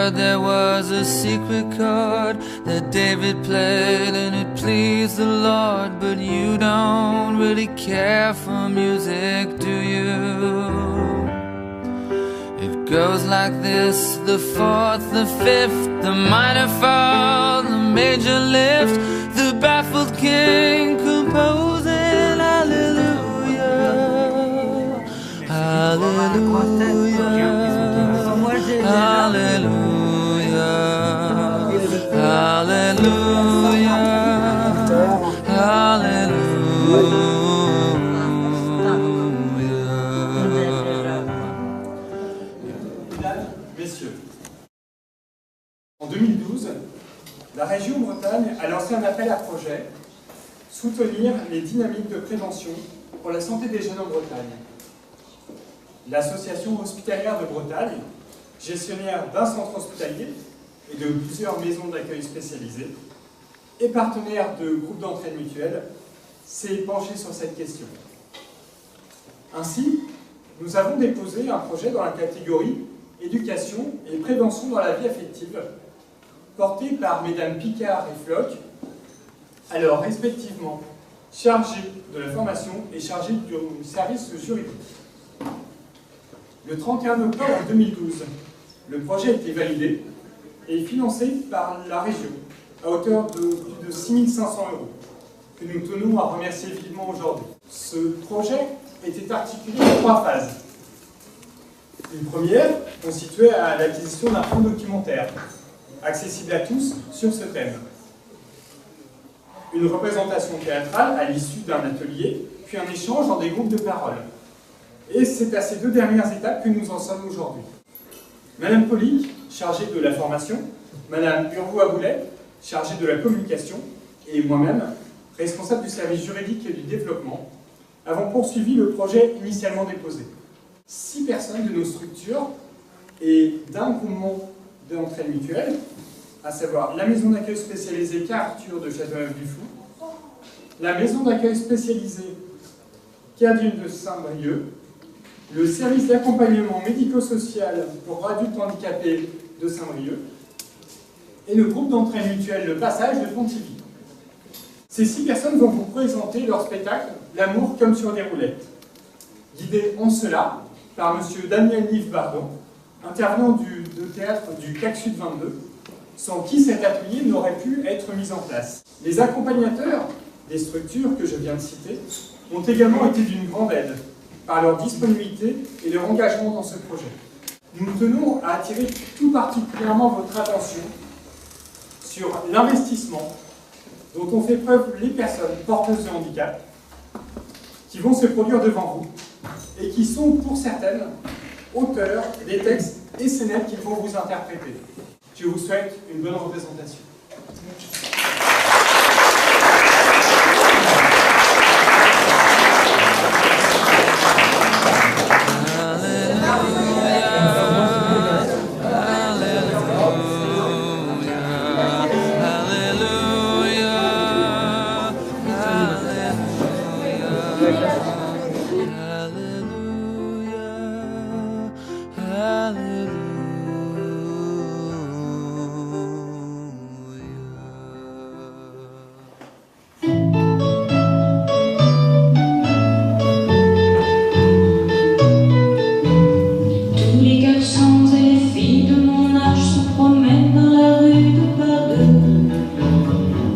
heard there was a secret chord that David played and it pleased the Lord. But you don't really care for music, do you? It goes like this: the fourth, the fifth, the minor fall, the major lift, the baffled king composing hallelujah, hallelujah, hallelujah, hallelujah, hallelujah. Messieurs, en 2012, la région Bretagne a lancé un appel à projet « Soutenir les dynamiques de prévention pour la santé des jeunes en Bretagne ». L'association hospitalière de Bretagne, gestionnaire d'un centre hospitalier et de plusieurs maisons d'accueil spécialisées, et partenaire de groupes d'entraide mutuelle, s'est penchée sur cette question. Ainsi, nous avons déposé un projet dans la catégorie éducation et prévention dans la vie affective, porté par mesdames Picard et Floch, alors respectivement chargées de la formation et chargées du service juridique. Le 31 octobre 2012, le projet a été validé et financé par la région à hauteur de plus de 6 500 €, que nous tenons à remercier vivement aujourd'hui. Ce projet était articulé en 3 phases. Une première constituait à l'acquisition d'un fonds documentaire, accessible à tous sur ce thème. Une représentation théâtrale à l'issue d'un atelier, puis un échange dans des groupes de parole. Et c'est à ces 2 dernières étapes que nous en sommes aujourd'hui. Madame Polic, chargée de la formation, Madame Urvo-Aboulet, chargée de la communication, et moi-même, responsable du service juridique et du développement, avons poursuivi le projet initialement déposé. 6 personnes de nos structures et d'un groupement d'entraide mutuelle, à savoir la maison d'accueil spécialisée Arthur de Châteauneuf-du-Fou, la maison d'accueil spécialisée Cadieux de Saint-Brieuc, le service d'accompagnement médico-social pour adultes handicapés de Saint-Brieuc et le groupe d'entraide mutuelle Le Passage de Pontivy. Ces 6 personnes vont vous présenter leur spectacle « L'amour comme sur des roulettes », guidé en cela par M. Daniel-Yves Bardon, intervenant de théâtre du CAC Sud 22, sans qui cet atelier n'aurait pu être mis en place. Les accompagnateurs des structures que je viens de citer ont également été d'une grande aide par leur disponibilité et leur engagement dans ce projet. Nous tenons à attirer tout particulièrement votre attention sur l'investissement dont ont fait preuve les personnes porteuses de handicap qui vont se produire devant vous et qui sont, pour certaines, auteurs des textes et scénettes qu'ils vont vous interpréter. Je vous souhaite une bonne représentation.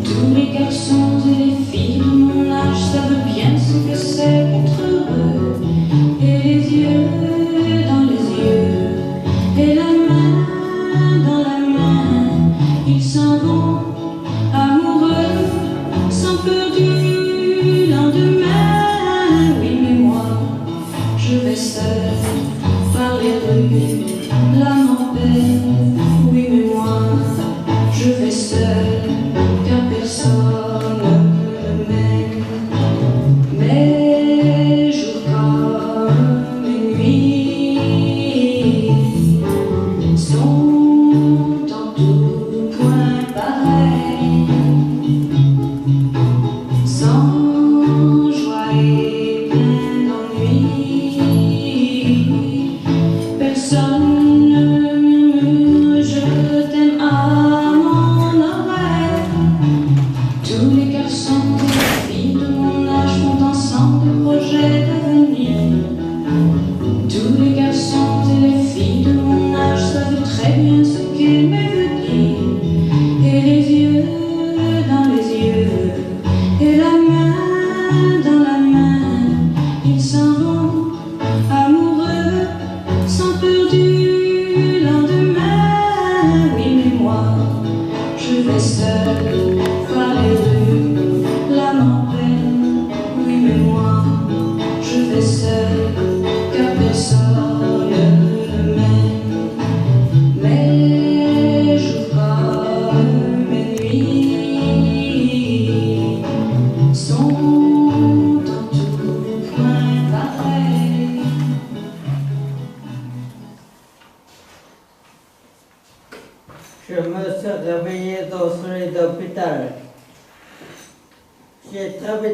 Tous les garçons et les filles de mon âge savent bien ce que c'est.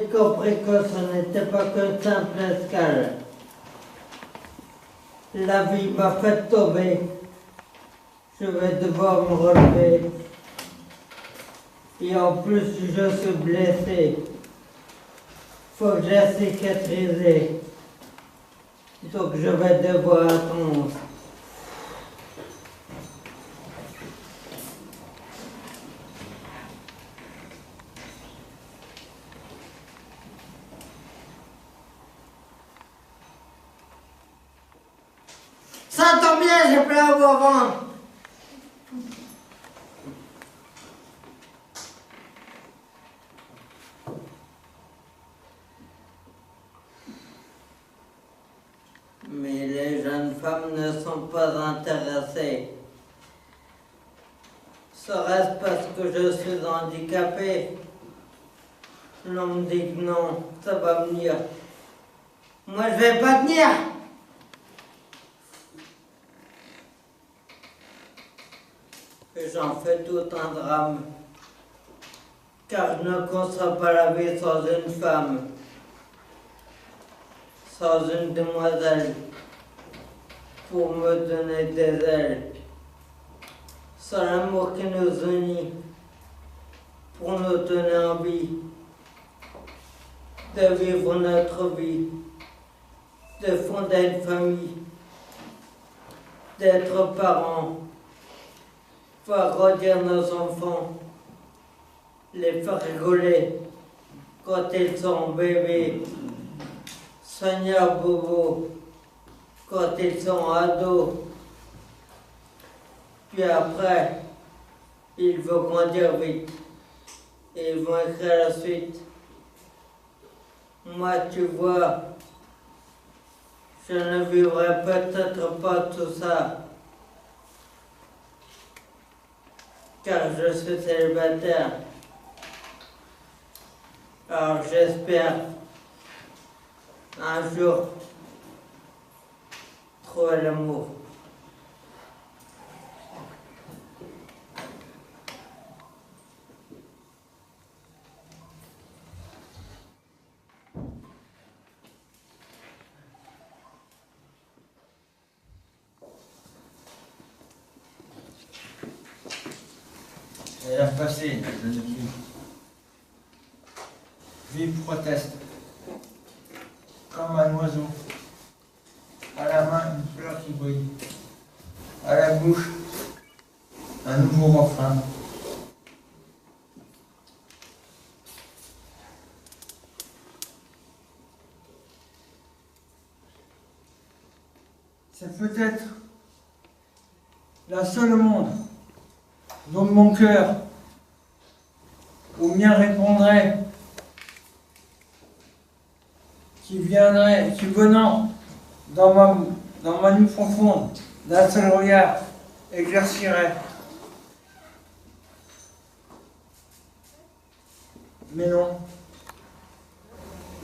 vite compris que ce n'était pas qu'une simple escale. La vie m'a fait tomber. Je vais devoir me relever. Et en plus, je suis blessé. Faut que j'ai cicatrisé. Donc je vais devoir attendre. Ça tombe bien, j'ai plein au ventre. Mais les jeunes femmes ne sont pas intéressées. Serait-ce parce que je suis handicapé? L'on me dit que non, ça va venir. Moi, je vais pas tenir. Et j'en fais tout un drame. Car je ne conçois pas la vie sans une femme. Sans une demoiselle pour me donner des ailes, sans l'amour qui nous unit pour nous donner envie de vivre notre vie, de fonder une famille, d'être parents, faire grandir nos enfants, les faire rigoler quand ils sont bébés, Seigneur Bobo, quand ils sont ados. Puis après, ils vont grandir vite et ils vont écrire la suite. Moi, tu vois, je ne vivrai peut-être pas tout ça, car je suis célibataire. Alors j'espère un jour trouver l'amour. Elle a passé, la jeune fille. Vive proteste, comme un oiseau. À la main, une fleur qui brille. À la bouche, un nouveau refrain. C'est peut-être la seule au monde dont mon cœur au mien répondrait, qui venant dans ma nuit profonde, d'un seul regard, éclaircirait. Mais non,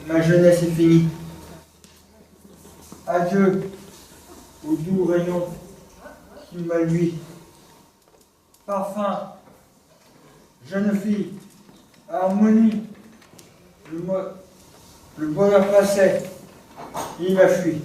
ma jeunesse est finie. Adieu au doux rayon qui m'a lui. Parfum, jeune fille, harmonie, le bonheur passait, il a fui.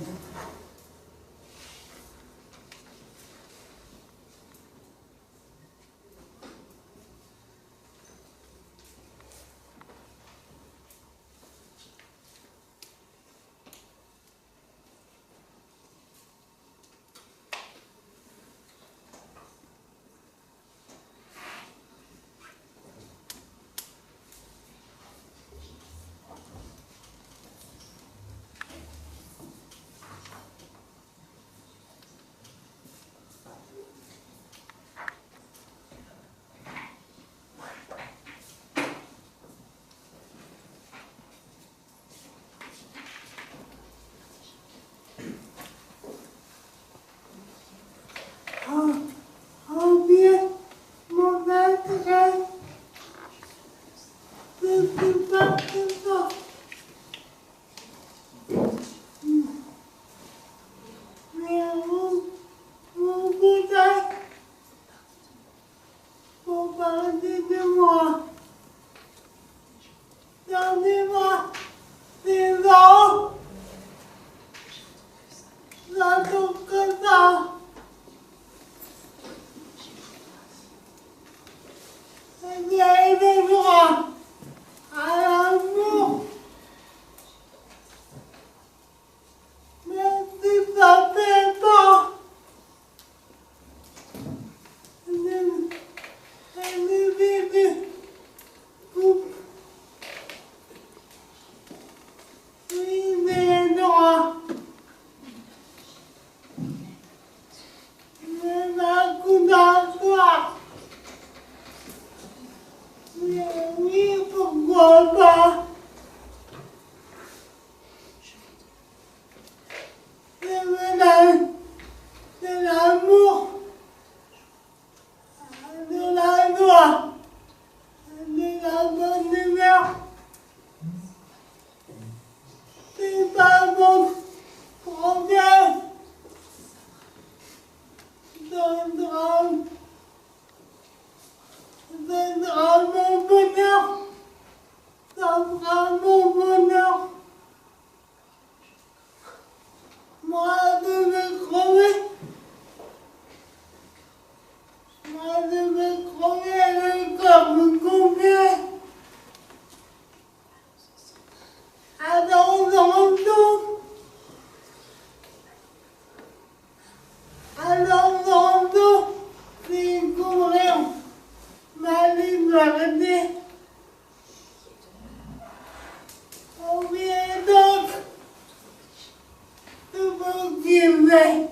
Dieu.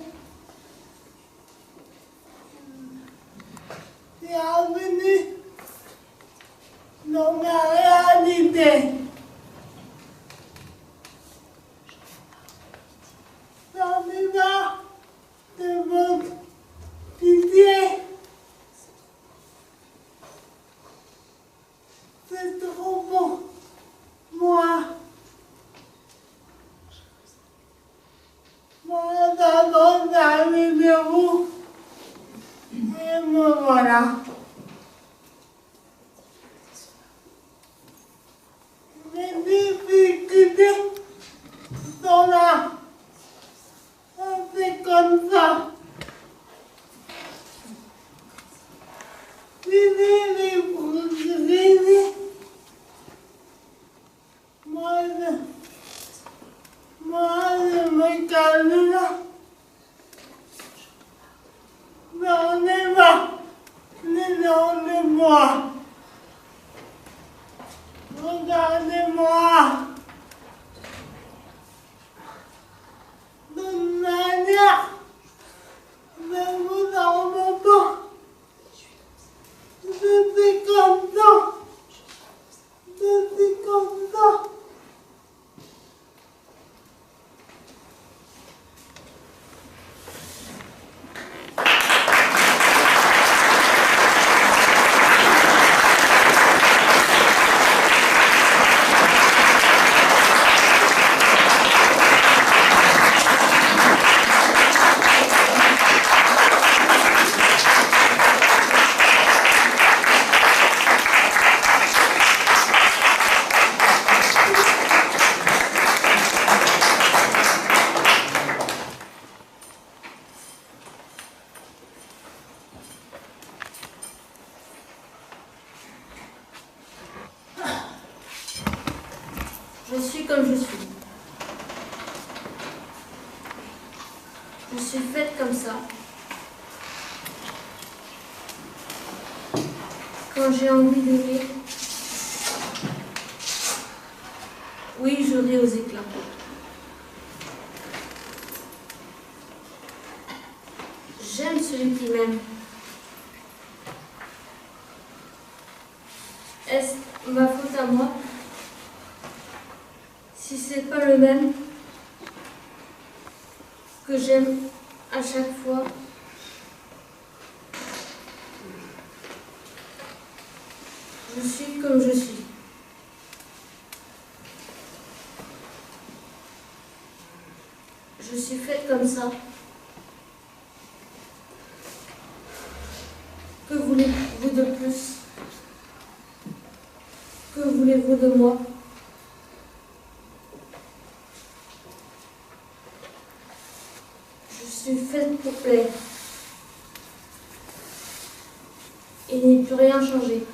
Bienvenue dans la réalité. Parlez-moi de votre pitié. C'est trop bon, moi. Moi, d'abord, j'arrive vers vous. Et me voilà. Les difficultés sont là. C'est comme ça. Vivez moi, je me calme là. Mais on est là. Le nom de moi. Regardez-moi. De manière, je vous en veux pas. Je suis comme ça. Je suis comme ça. Je suis comme je suis. Je suis faite comme ça. Quand j'ai envie de rire, oui, je ris aux éclats. J'aime celui qui m'aime. Est-ce ma faute à moi si c'est pas le même que j'aime à chaque fois? Je suis comme je suis. Je suis faite comme ça. Que voulez-vous de plus? Que voulez-vous de moi? Je suis faite pour plaire. Il n'y peut rien changer.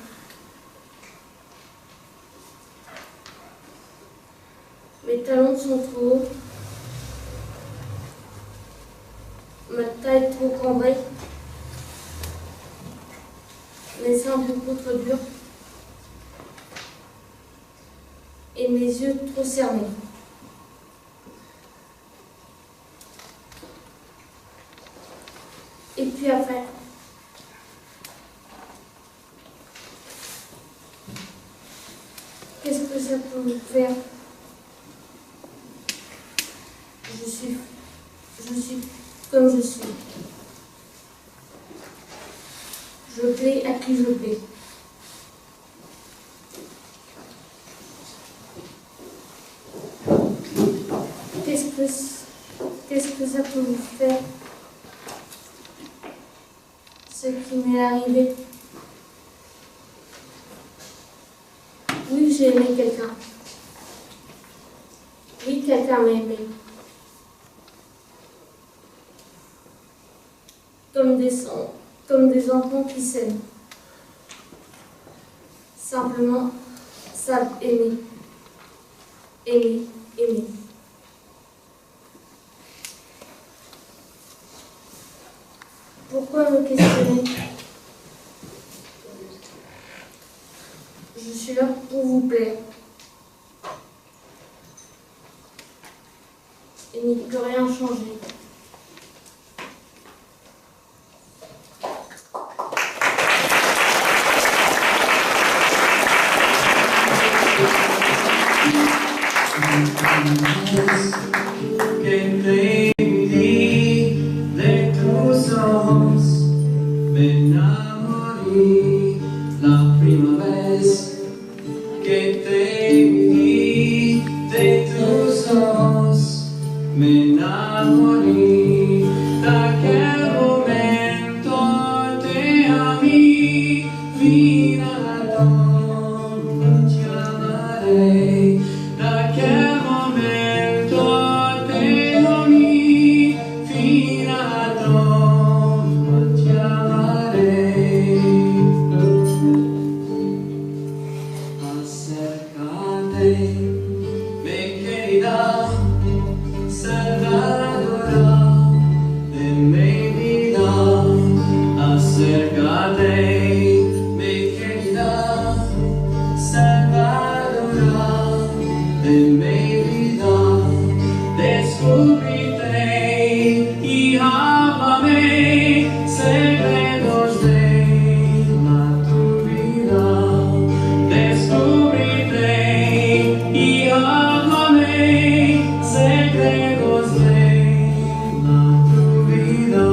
Mes talons sont trop hauts. Ma taille trop cambrée. Mes seins beaucoup trop durs. Et mes yeux trop cernés. Et puis après, qu'est-ce que ça peut me faire? Je suis comme je suis. Je plais à qui je plais. Qu'est-ce que ça peut vous faire? Ce qui m'est arrivé. Oui, j'ai aimé quelqu'un. Oui, quelqu'un m'a aimé. Comme des enfants qui s'aiment. Simplement, savent aimer. Aimer, aimer. Pourquoi me questionner? Je suis là pour vous plaire. Il n'y peut rien changer. che tremiti dei tuoi sogni, me innamori la prima vez che tremiti dei tuoi sogni, me innamori da quel momento te ami fino alla tomba ti amerei da quel momento te ami fino alla tomba ti amerei acércate me querida Salvadora de mi vida, acércate, mi querida Salvadora de mi vida, descúbrete y háblame secretos de tu vida, descúbrete y háblame secretos de tu vida.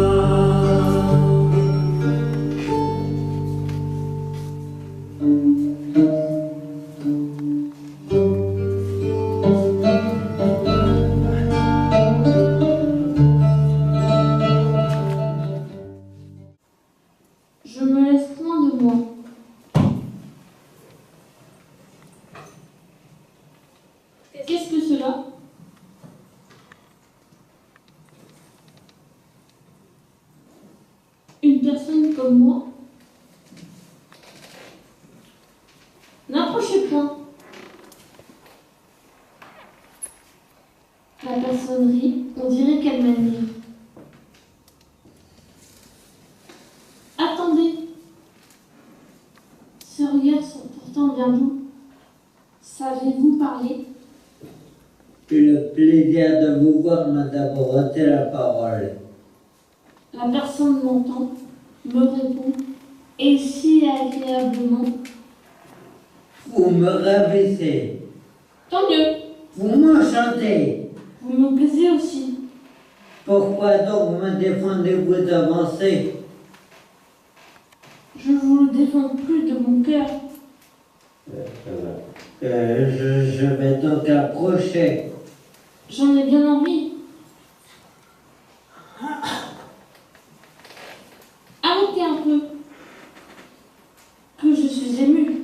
Je me laisse loin de moi. Qu'est-ce que cela? Une personne comme moi? N'approchez point. La personne rit, on dirait qu'elle m'admire. Attendez. Ces regards sont pourtant bien doux. Savez-vous parler? J'ai le plaisir de vous voir, madame, ôter la parole. La personne m'entend, me répond, et si agréablement. Vous me ravissez, Tant mieux, vous m'enchantez. vous me plaisez aussi. Pourquoi donc me défendez-vous d'avancer? Je vous le défends plus de mon cœur. Je vais donc approcher. J'en ai bien envie. Arrêtez un peu, que je suis émue.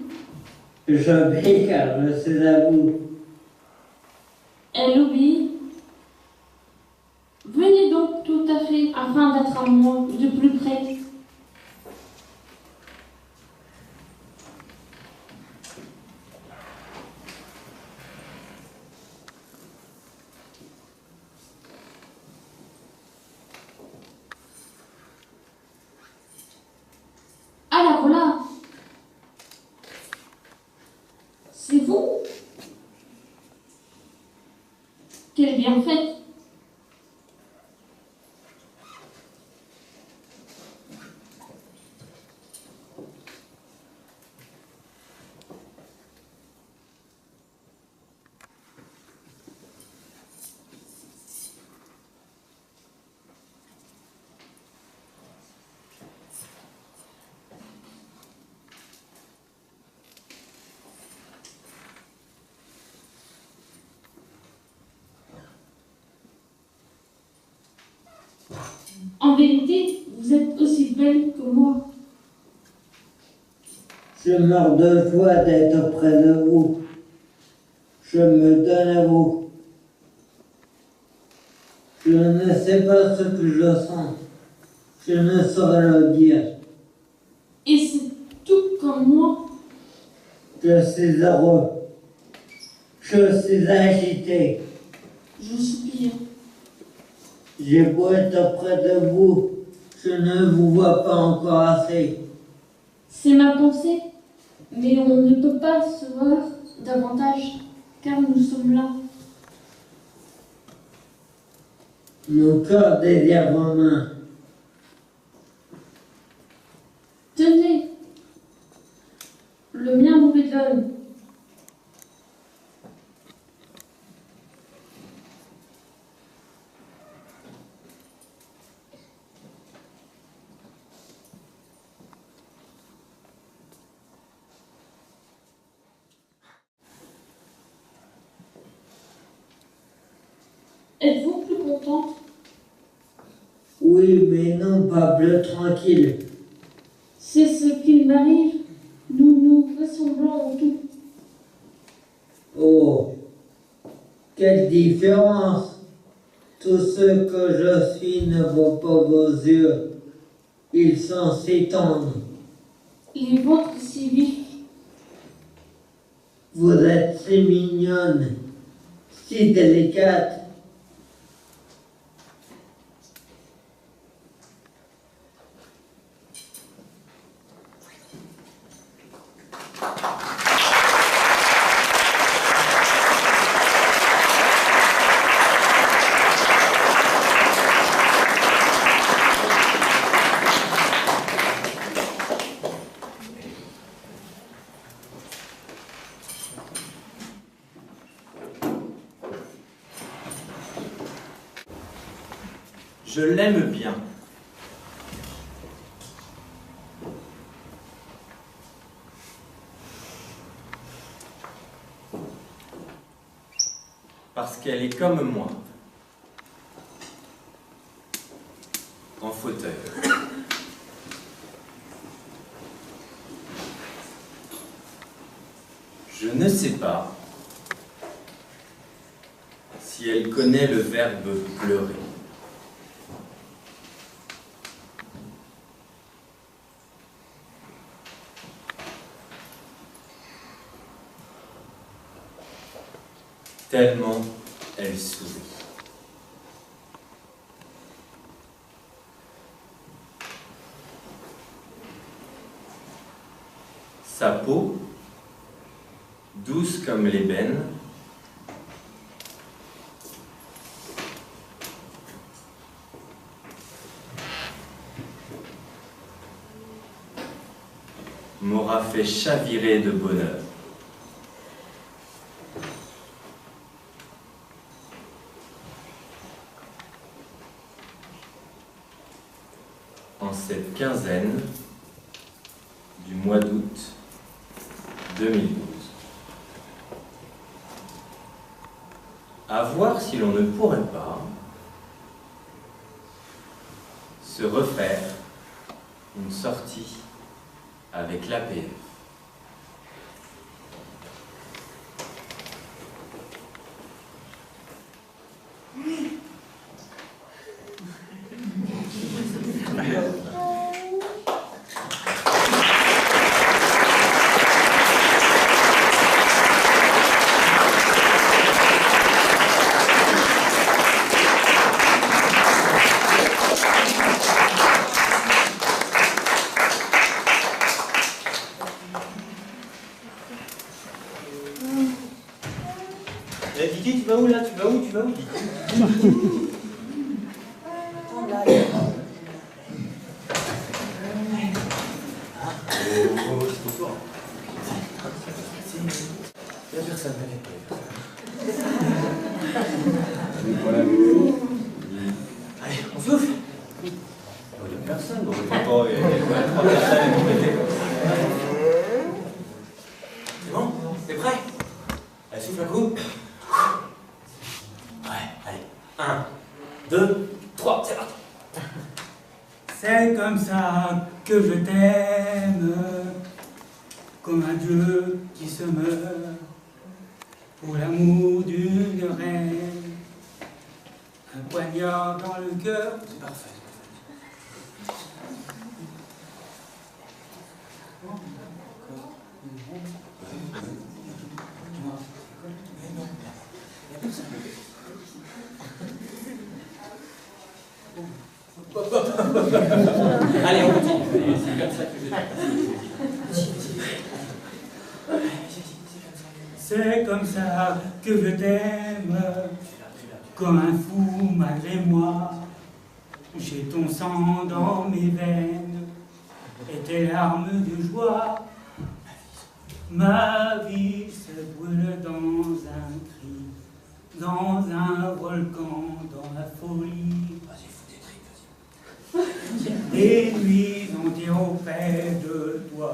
J'obéis car je suis à vous. Elle obéit. Venez donc tout à fait, afin d'être à moi de plus près. Ah la voilà. C'est vous? Quelle bien faite. En vérité, vous êtes aussi belle que moi. Je meurs de joie d'être près de vous. Je me donne à vous. Je ne sais pas ce que je sens. Je ne saurais le dire. Et c'est tout comme moi. Je suis heureux. Je suis agité. Je soupire. J'ai beau être près de vous, je ne vous vois pas encore assez. C'est ma pensée, mais on ne peut pas se voir davantage, car nous sommes là. Mon cœur désire vos mains. Tenez, le mien vous les donne. Êtes-vous plus contente? Oui, mais non, Pablo, tranquille. C'est ce qu'il m'arrive. Nous nous ressemblons en tout. Oh, quelle différence! Tout ce que je suis ne vaut pas vos yeux. Ils sont si tendres. Les vôtres si vifs. Vous êtes si mignonne, si délicate. Je l'aime bien. Parce qu'elle est comme moi. En fauteuil. Je ne sais pas si elle connaît le verbe pleurer. Tellement elle sourit. Sa peau, douce comme l'ébène, m'aura fait chavirer de bonheur. En cette quinzaine du mois d'août 2012. À voir si l'on ne pourrait pas se refaire une sortie avec l'APF. Didier, tu vas où là? Tu vas où? Tu vas où? Attends là. Oh, c'est ton soir. Il n'y a personne, Voilà. allez, on souffle. Il n'y a personne, donc il y a trois personnes à compléter. C'est bon? T'es prêt? Allez, souffle un coup. Ouais, allez. 1, 2, 3, c'est parti. C'est comme ça que je t'aime, comme un dieu qui se meurt pour l'amour d'une reine. Un poignard dans le cœur. C'est parfait. Allez, on continue. C'est comme ça que je C'est comme ça que je t'aime, comme un fou malgré moi. J'ai ton sang dans mes veines et tes larmes de joie. Ma vie se brûle dans un cri, dans un volcan, dans la folie. Vas-y, fous des tripes, vas-y. Des nuits entières auprès de toi.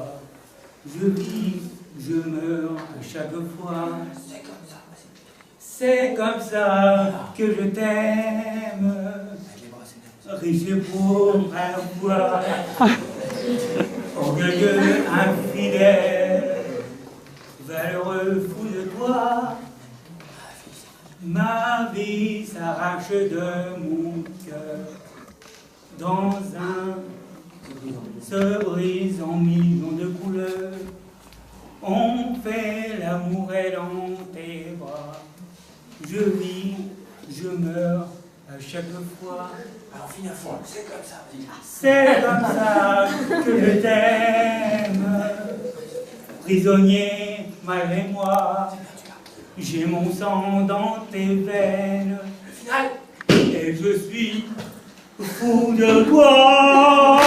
Je vis, je meurs à chaque fois. C'est comme ça, vas-y. C'est comme ça que je t'aime, riche et pauvre à la fois, orgueilleux, infidèle, valeureux, fou de toi. Ma vie s'arrache de mon cœur, dans un se brise en millions de couleurs. On fait l'amour et dans tes bras. Je vis, je meurs à chaque fois. Alors finis à fond, c'est comme ça. C'est comme ça que je t'aime, prisonnier malgré moi. J'ai mon sang dans tes veines. Le final. Et je suis fou de toi.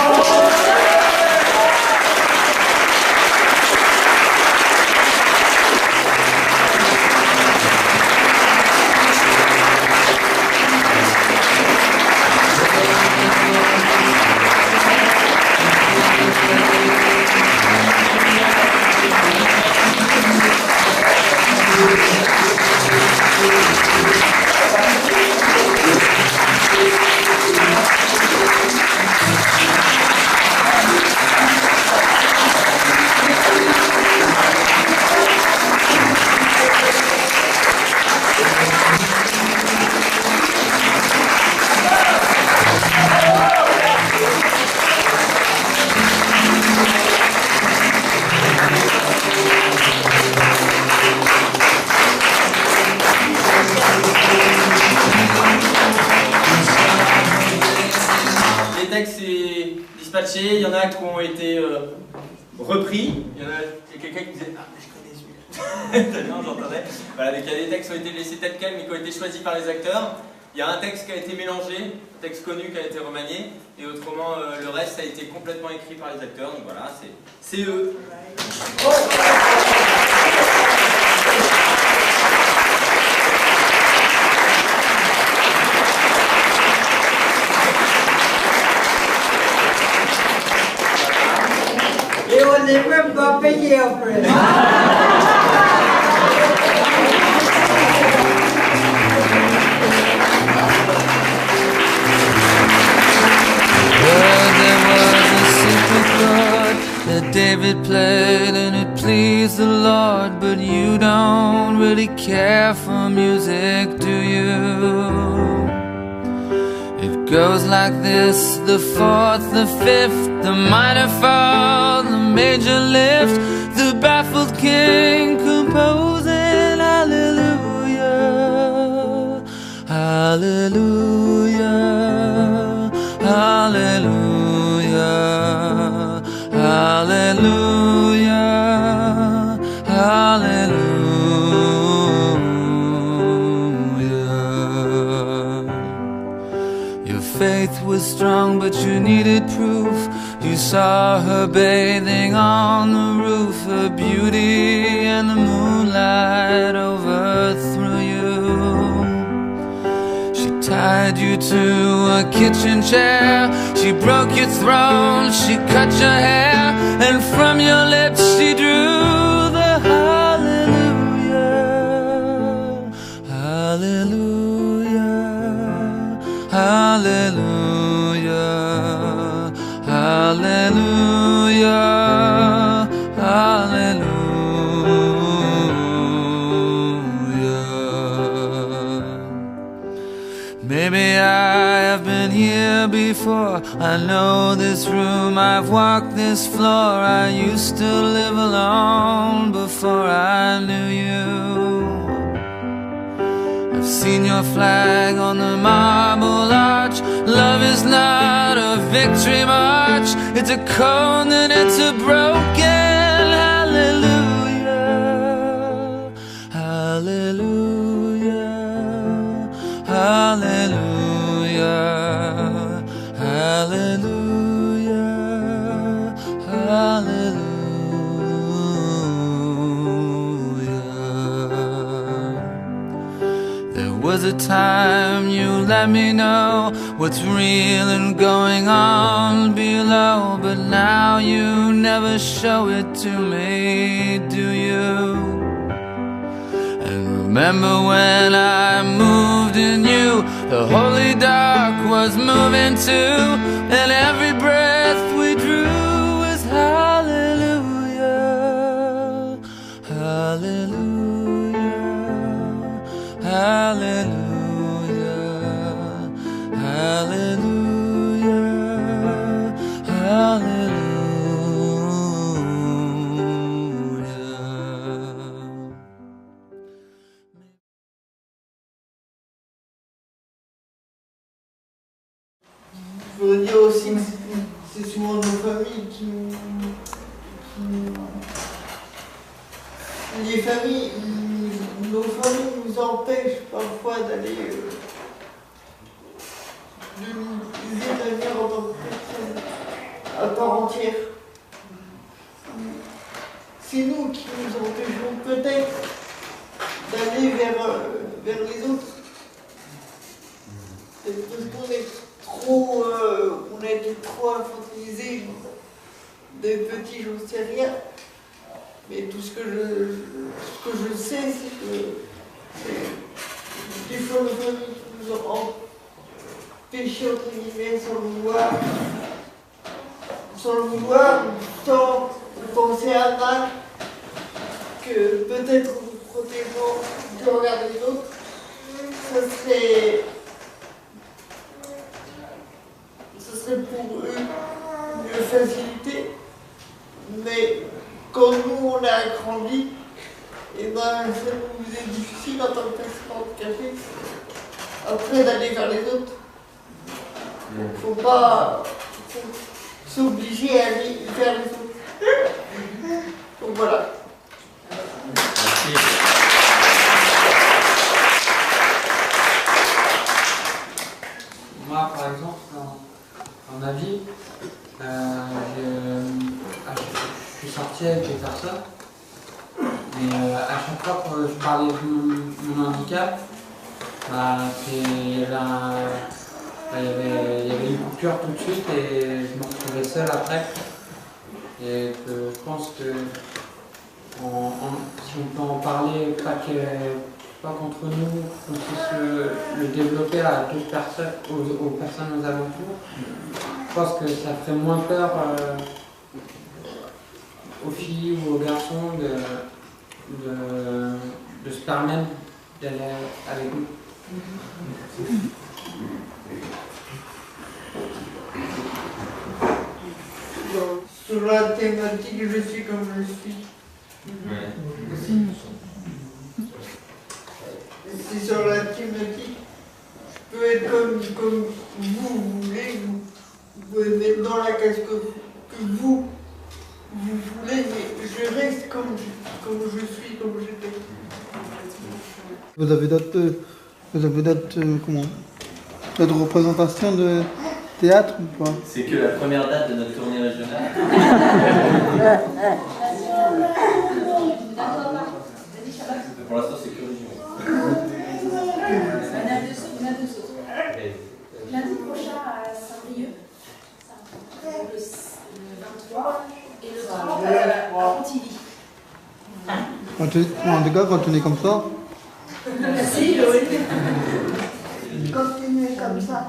Il y en a qui ont été repris. Il y en a quelqu'un qui disait « Ah, mais je connais celui-là ». Non, j'entendais. Voilà, donc il y a des textes qui ont été laissés tels quels, mais qui ont été choisis par les acteurs. Il y a un texte qui a été mélangé, un texte connu qui a été remanié, et autrement, le reste a été complètement écrit par les acteurs. Donc voilà, c'est eux. Et on n'est même pas payé après. That David played and it pleased the Lord, but you don't really care for music, do you? It goes like this: the fourth, the fifth, the minor fall, the major lift, the baffled king composing hallelujah, hallelujah, hallelujah, hallelujah, hallelujah. Your faith was strong, but you needed proof. You saw her bathing on the roof, her beauty and the moonlight overthrew you. She tied you to a kitchen chair, she broke your throne, she cut your hair, and from your lips she drew the hallelujah, hallelujah, hallelujah, hallelujah, hallelujah. Maybe I have been here before, I know this room, I've walked this floor. I used to live alone before I knew you. I've seen your flag on the marble arch. Love is not a victory march, it's a cold and it's a broken hallelujah, hallelujah, hallelujah, hallelujah, hallelujah. There was a time you let me know what's real and going on below, but now you never show it to me, do you? And Remember when I moved in you, the holy dark was moving too, and every breath we drew was hallelujah, hallelujah, hallelujah, hallelujah, hallelujah. Je voudrais dire aussi que c'est souvent nos familles les familles, nos familles nous empêchent parfois d'aller de nous établir en tant que personne à part entière. C'est nous qui nous empêchons peut-être d'aller vers les autres. C'est parce qu'on est on a été trop infantilisés, des petits, j'en sais rien. Mais tout ce que je sais, c'est que des fois nos familles nous ont empêchés, entre guillemets, sans le vouloir, sans penser à mal, que peut-être en nous protégeant du regard des autres, ce serait pour eux une facilité, mais quand nous on a grandi, et ben ça nous est difficile en tant que personne handicapée après d'aller vers les autres. Donc faut pas s'obliger à aller vers les autres. Donc voilà. Merci. Moi par exemple, dans ma vie, je suis sorti avec des personnes, mais à chaque fois que je parlais de mon handicap, il y avait une coupure tout de suite et je me retrouvais seul après. Et que je pense que si on peut en parler, pas contre nous, qu'on puisse le développer à d'autres personnes, aux personnes aux alentours. Je pense que ça ferait moins peur aux filles ou aux garçons de se permettre d'aller avec nous. Sur la thématique, je suis comme je suis. Si sur la thématique, je peux être comme vous voulez, vous pouvez mettre dans la case que vous voulez, mais je reste comme je suis, comme j'étais. Vous avez d'autres représentations de théâtre ou pas? C'est que la première date de notre tournée régionale. Pour l'instant, c'est que région. Lundi prochain à Saint-Brieuc, le 23 et le 30 à Pontivy. En tout cas, quand on est comme ça. Merci, continuer comme ça.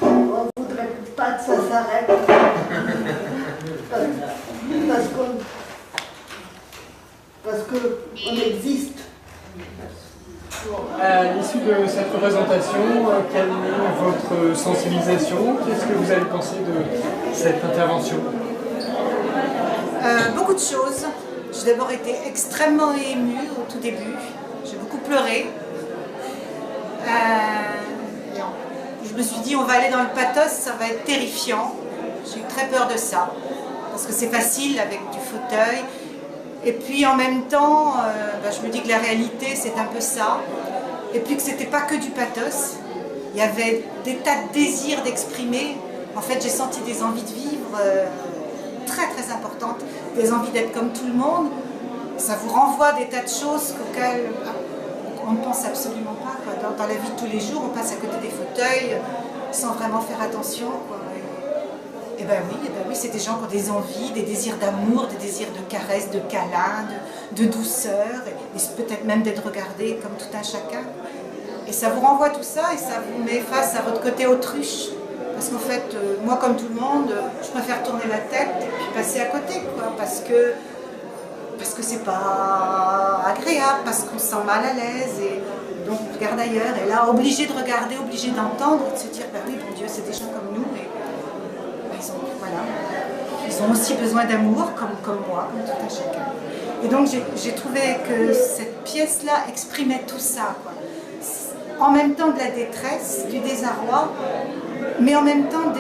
On ne voudrait pas que ça s'arrête. Parce qu'on existe. À l'issue de cette représentation, quelle est votre sensibilisation? Qu'est-ce que vous avez pensé de cette intervention? Beaucoup de choses. J'ai d'abord été extrêmement émue au tout début. J'ai beaucoup pleuré. Je me suis dit, on va aller dans le pathos, ça va être terrifiant. J'ai eu très peur de ça, parce que c'est facile avec du fauteuil. Et puis en même temps, je me dis que la réalité, c'est un peu ça. Et puis que c'était pas que du pathos. Il y avait des tas de désirs d'exprimer. En fait, j'ai senti des envies de vivre très très importantes, des envies d'être comme tout le monde. Ça vous renvoie des tas de choses auxquelles on ne pense absolument pas. Dans la vie de tous les jours, on passe à côté des fauteuils sans vraiment faire attention. Eh ben oui, c'est des gens qui ont des envies, des désirs d'amour, des désirs de caresses, de câlins, de douceur, et peut-être même d'être regardé comme tout un chacun. Et ça vous renvoie tout ça, et ça vous met face à votre côté autruche. Parce qu'en fait, moi comme tout le monde, je préfère tourner la tête et puis passer à côté, quoi, parce que c'est pas agréable, parce qu'on se sent mal à l'aise, et donc on regarde ailleurs, et là, obligé de regarder, obligé d'entendre, et de se dire, bah oui, bon Dieu, c'est des gens comme nous, et ils ont aussi besoin d'amour, comme moi, comme tout un chacun. Et donc j'ai trouvé que cette pièce-là exprimait tout ça, quoi. En même temps de la détresse, du désarroi, mais en même temps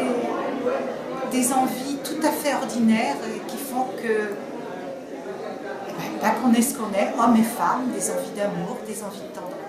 des envies tout à fait ordinaires qui font que qu'on est ce qu'on est, hommes et femmes, des envies d'amour, des envies de tendresse.